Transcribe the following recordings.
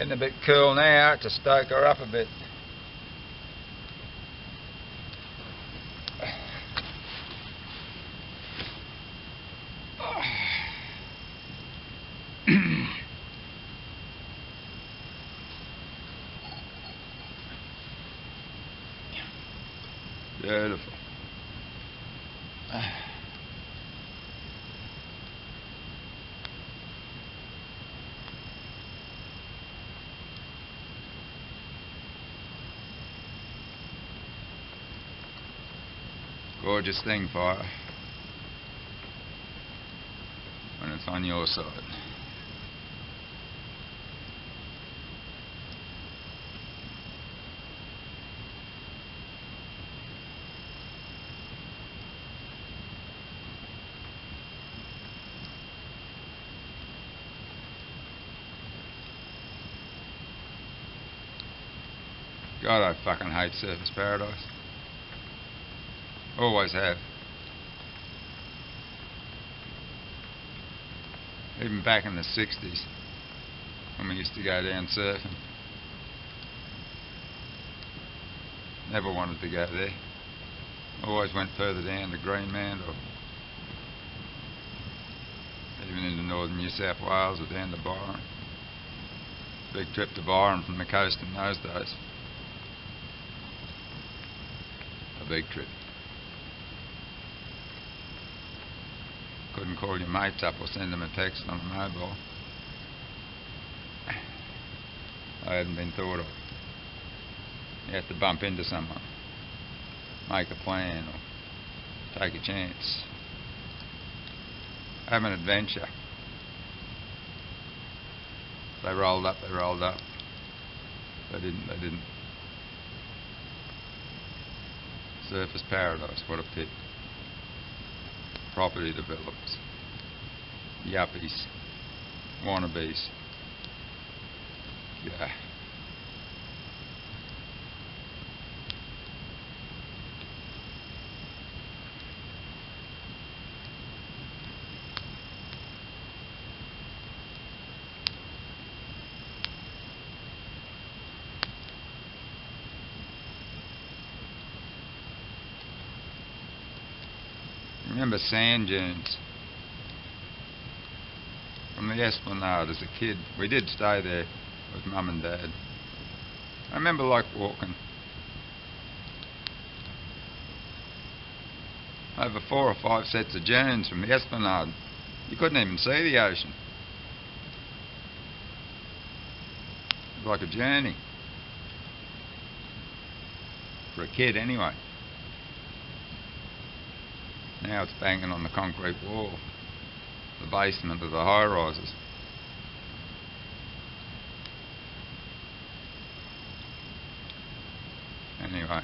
Getting a bit cool now to stoke her up a bit. Beautiful. Gorgeous thing, fire, when it's on your side. God, I fucking hate Surfers Paradise. Always have. Even back in the 60s, when we used to go down surfing. Never wanted to go there. Always went further down to Greenland or even into northern New South Wales or down to Byron. Big trip to Byron from the coast in those days. A big trip. Couldn't call your mates up or send them a text on a mobile. I hadn't been thought of. You have to bump into someone, make a plan or take a chance. Have an adventure. They rolled up, they rolled up. They didn't. Surfers Paradise, what a pit. Property developers, yuppies, wannabes. Yeah. Remember sand dunes from the Esplanade as a kid. We did stay there with Mum and Dad. I remember like walking over 4 or 5 sets of dunes from the Esplanade. You couldn't even see the ocean. It was like a journey. For a kid anyway. Now it's banging on the concrete wall, the basement of the high-rises. Anyway,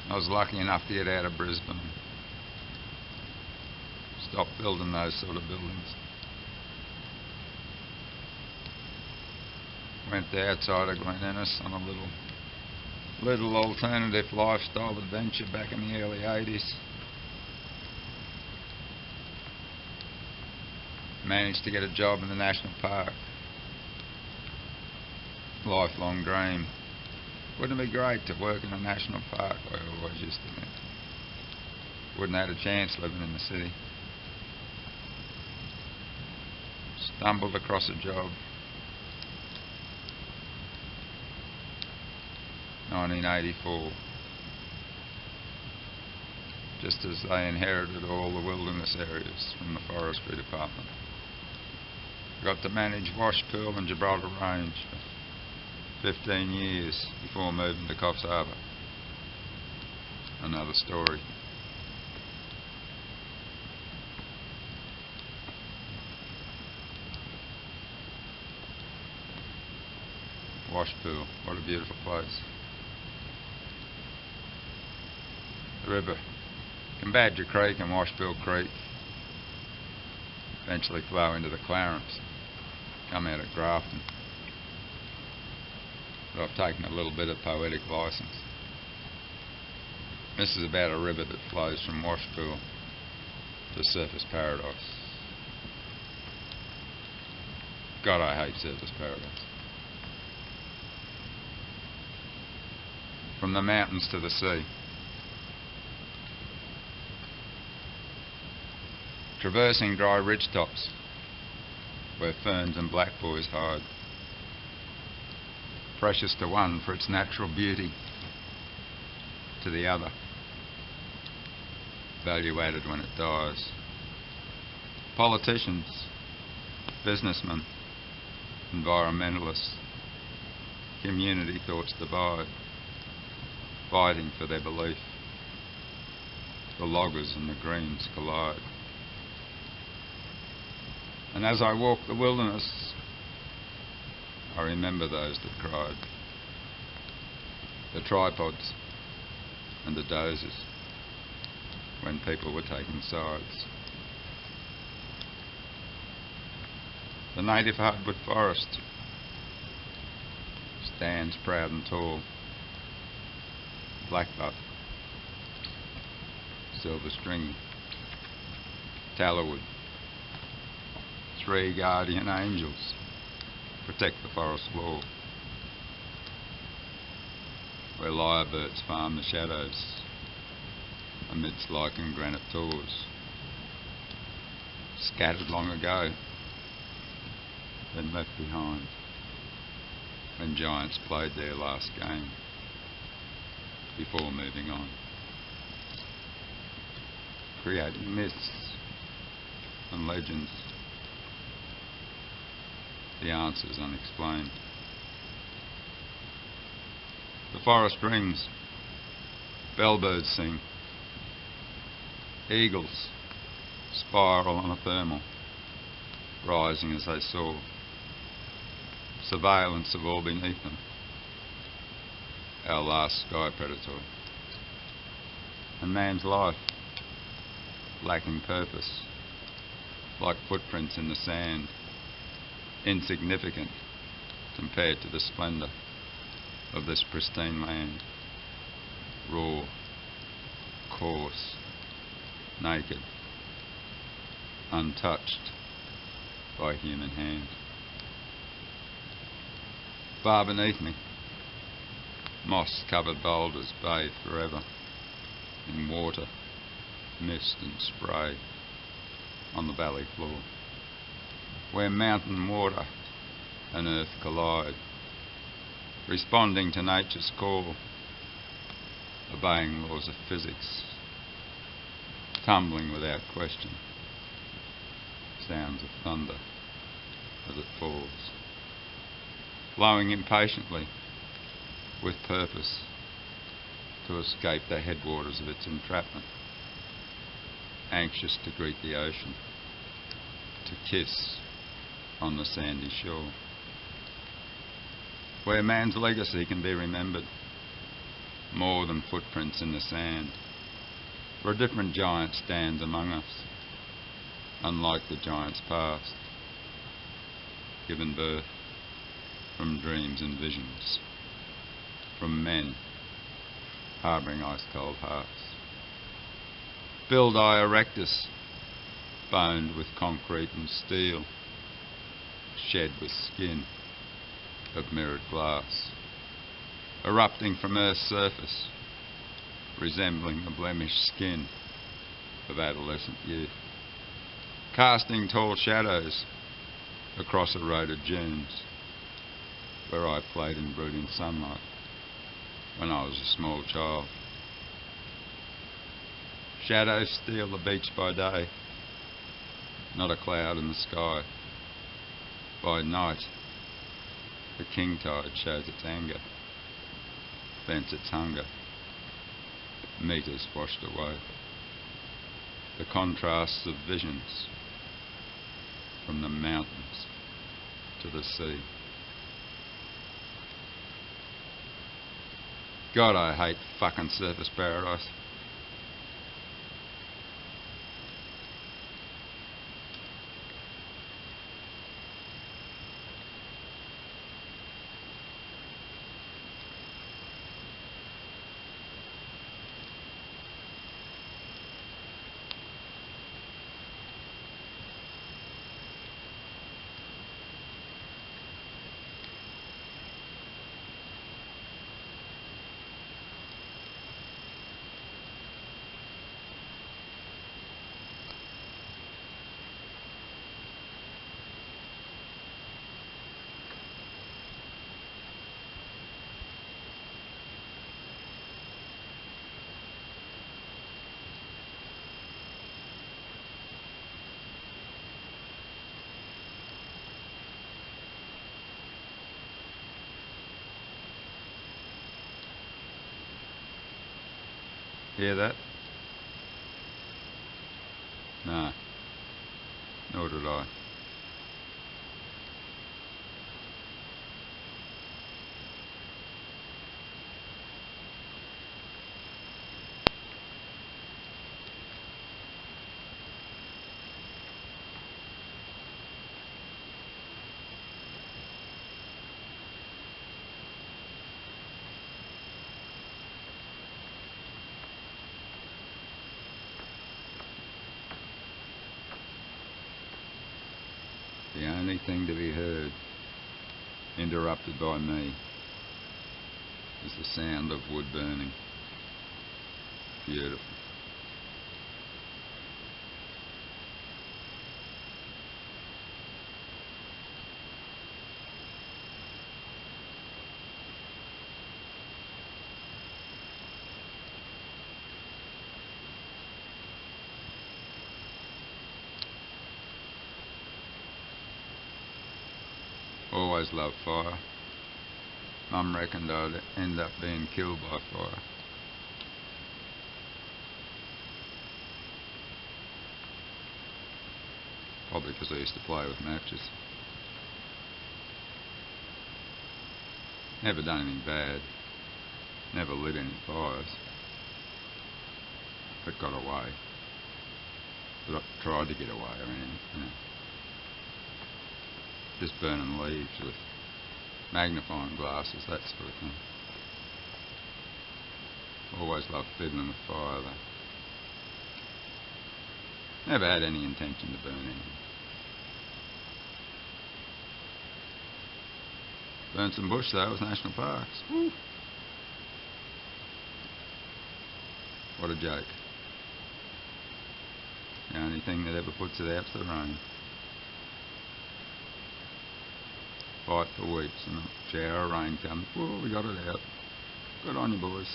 I was lucky enough to get out of Brisbane, stop building those sort of buildings. Went to outside of Glen Innes on a little alternative lifestyle adventure back in the early 80s. Managed to get a job in the national park. Lifelong dream. Wouldn't it be great to work in a national park? I always used to think. Wouldn't have had a chance living in the city. Stumbled across a job. 1984. Just as they inherited all the wilderness areas from the forestry department. Got to manage Washpool and Gibraltar Range for 15 years before moving to Coffs Harbour. Another story. Washpool, what a beautiful place. The river, Badger Creek and Washpool Creek, eventually flow into the Clarence, come out at Grafton. But I've taken a little bit of poetic license. This is about a river that flows from Washpool to Surfers Paradise. God, I hate Surfers Paradise. from the mountains to the sea. Traversing dry ridge tops where ferns and blackboys hide, precious to one for its natural beauty, to the other value added when it dies. Politicians, businessmen, environmentalists, community thoughts divide, fighting for their belief. The loggers and the greens collide. And as I walk the wilderness, I remember those that cried, the tripods and the dozers, when people were taking sides. The native hardwood forest stands proud and tall, blackbutt, silver stringy, tallowood. 3 guardian angels protect the forest floor, where lyrebirds farm the shadows amidst lichen granite tors, scattered long ago, then left behind when giants played their last game before moving on, creating myths and legends, the answers unexplained. The forest rings, bellbirds sing, eagles spiral on a thermal, rising as they soar, surveillance of all beneath them, our last sky predator. And man's life, lacking purpose, like footprints in the sand, insignificant compared to the splendour of this pristine land, raw, coarse, naked, untouched by human hand. Far beneath me, moss-covered boulders bathe forever in water, mist and spray on the valley floor, where mountain water and earth collide, responding to nature's call, obeying laws of physics, tumbling without question, sounds of thunder as it falls, flowing impatiently with purpose to escape the headwaters of its entrapment, anxious to greet the ocean, to kiss on the sandy shore, where man's legacy can be remembered, more than footprints in the sand, where a different giant stands among us, unlike the giants past, given birth from dreams and visions, from men harbouring ice-cold hearts. Buildi erectus, boned with concrete and steel, shed with skin of mirrored glass, erupting from Earth's surface, resembling the blemished skin of adolescent youth, casting tall shadows across eroded dunes where I played in brooding sunlight when I was a small child. Shadows steal the beach by day, not a cloud in the sky. By night, the king tide shows its anger, vents its hunger, meters washed away. The contrasts of visions from the mountains to the sea. God, I hate fucking surface paradise. Hear that? No. Nor did I. The only thing to be heard, interrupted by me, is the sound of wood burning. Beautiful. Always loved fire. Mum reckoned I'd end up being killed by fire. Probably because I used to play with matches. Never done anything bad. Never lit any fires. But got away. But I tried to get away, I mean, you know. Just burning leaves with magnifying glasses, that sort of thing. Always loved fiddling with fire though. Never had any intention to burn anything. Burnt some bush though, it was national parks. Woo. What a joke. The only thing that ever puts it out's the rain. Fight for weeks and a shower of rain comes. Whoa, we got it out. Good on you boys.